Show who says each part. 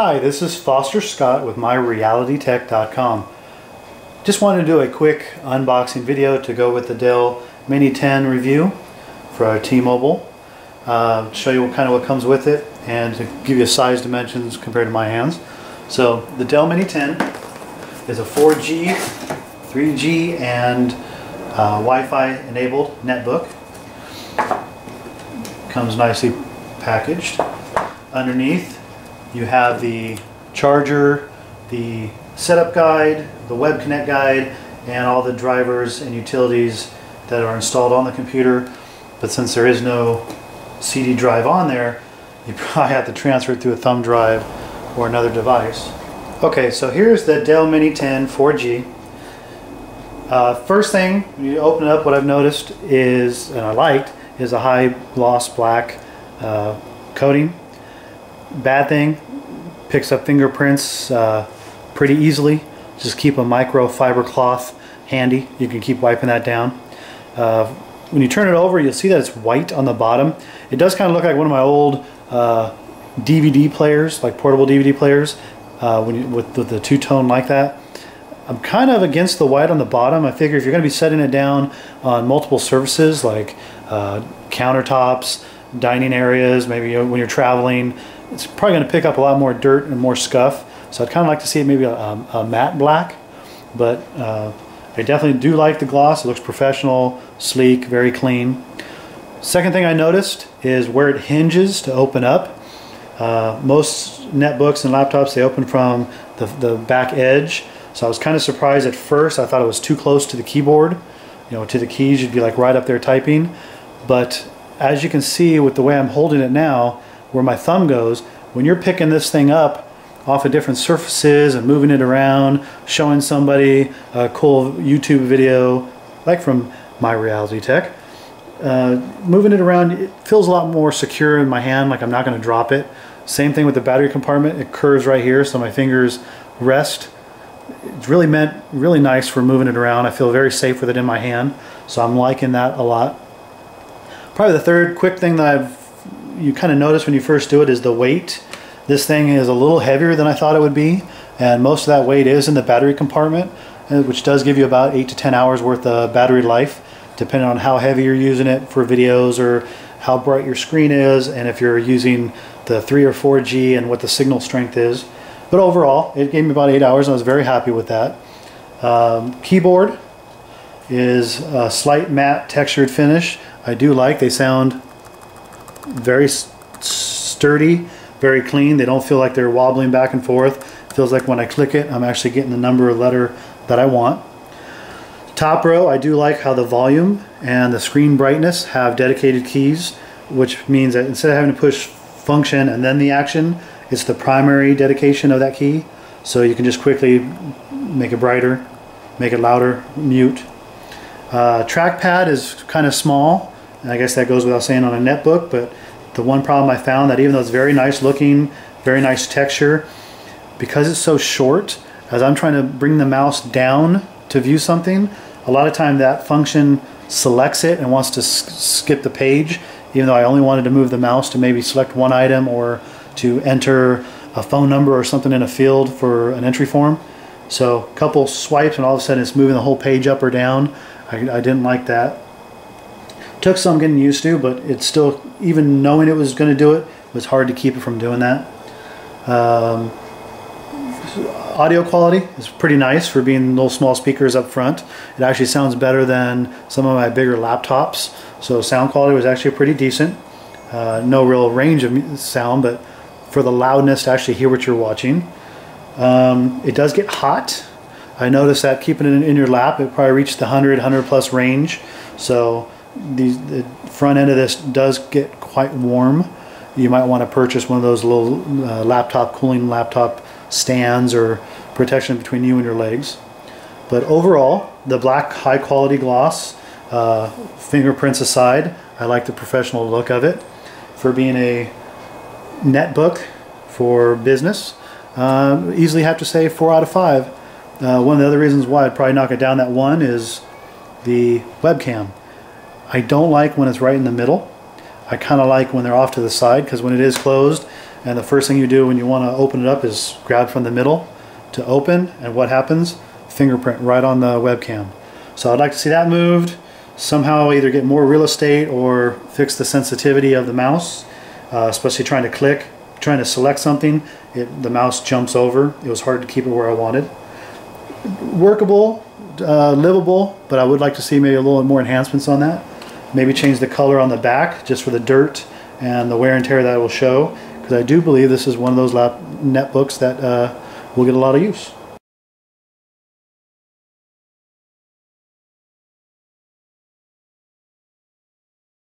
Speaker 1: Hi, this is Foster Scott with myrealitytech.com. Just wanted to do a quick unboxing video to go with the Dell Mini 10 review for our T-Mobile. Show you what comes with it and to give you size dimensions compared to my hands. So the Dell Mini 10 is a 4G, 3G and Wi-Fi enabled netbook. Comes nicely packaged. Underneath you have the charger, the setup guide, the web connect guide, and all the drivers and utilities that are installed on the computer. But since there is no CD drive on there, you probably have to transfer it through a thumb drive or another device. Okay, so here's the Dell Mini 10 4G. First thing, when you open it up, what I've noticed is, and I liked, is a high gloss black coating. Bad thing, picks up fingerprints pretty easily. Just keep a microfiber cloth handy. You can keep wiping that down. When you turn it over, you'll see that it's white on the bottom. It does kind of look like one of my old DVD players, like portable DVD players, with the two-tone like that. I'm kind of against the white on the bottom. I figure if you're going to be setting it down on multiple surfaces like countertops, dining areas, maybe when you're traveling, it's probably going to pick up a lot more dirt and more scuff. So I'd kind of like to see it maybe a matte black, but I definitely do like the gloss. It looks professional, sleek, very clean. Second thing I noticed is where it hinges to open up. Most netbooks and laptops, they open from the back edge. So I was kind of surprised at first. I thought it was too close to the keyboard. You know, to the keys, you'd be like right up there typing. But as you can see with the way I'm holding it now, where my thumb goes, when you're picking this thing up off of different surfaces and moving it around, showing somebody a cool YouTube video, like from myrealitytech, moving it around, it feels a lot more secure in my hand, like I'm not going to drop it. Same thing with the battery compartment. It curves right here, so my fingers rest. It's really nice for moving it around. I feel very safe with it in my hand, so I'm liking that a lot. Probably the third quick thing that you kind of notice when you first do it is the weight. This thing is a little heavier than I thought it would be, and most of that weight is in the battery compartment, which does give you about 8 to 10 hours worth of battery life, depending on how heavy you're using it for videos or how bright your screen is, and if you're using the 3 or 4G and what the signal strength is. But overall, it gave me about 8 hours, and I was very happy with that. Keyboard is a slight matte textured finish. I do like. They sound very sturdy, very clean. They don't feel like they're wobbling back and forth. It feels like when I click it, I'm actually getting the number or letter that I want. Top row, I do like how the volume and the screen brightness have dedicated keys, which means that instead of having to push function and then the action, it's the primary dedication of that key. So you can just quickly make it brighter, make it louder, mute. Trackpad is kind of small, and I guess that goes without saying on a netbook, but the one problem I found that even though it's very nice looking, very nice texture, because it's so short, as I'm trying to bring the mouse down to view something, a lot of time that function selects it and wants to skip the page, even though I only wanted to move the mouse to maybe select one item or to enter a phone number or something in a field for an entry form. So a couple swipes and all of a sudden it's moving the whole page up or down. I didn't like that. Took some getting used to, but it's still, even knowing it was going to do it, it was hard to keep it from doing that. Audio quality is pretty nice for being little small speakers up front. It actually sounds better than some of my bigger laptops, so sound quality was actually pretty decent. No real range of sound, but for the loudness to actually hear what you're watching. It does get hot. I noticed that keeping it in your lap, it probably reached the 100 plus range. So the front end of this does get quite warm. You might want to purchase one of those little cooling laptop stands or protection between you and your legs. But overall, the black high quality gloss, fingerprints aside, I like the professional look of it. For being a netbook for business, easily have to say 4 out of 5. One of the other reasons why I'd probably knock it down that 1 is the webcam. I don't like when it's right in the middle. I kind of like when they're off to the side, because when it is closed, and the first thing you do when you want to open it up is grab from the middle to open, and what happens? Fingerprint right on the webcam. So I'd like to see that moved. Somehow either get more real estate or fix the sensitivity of the mouse, especially trying to click, trying to select something, the mouse jumps over. It was hard to keep it where I wanted. Workable, livable, but I would like to see maybe a little more enhancements on that. Maybe change the color on the back just for the dirt and the wear and tear that it will show, because I do believe this is one of those netbooks that will get a lot of use.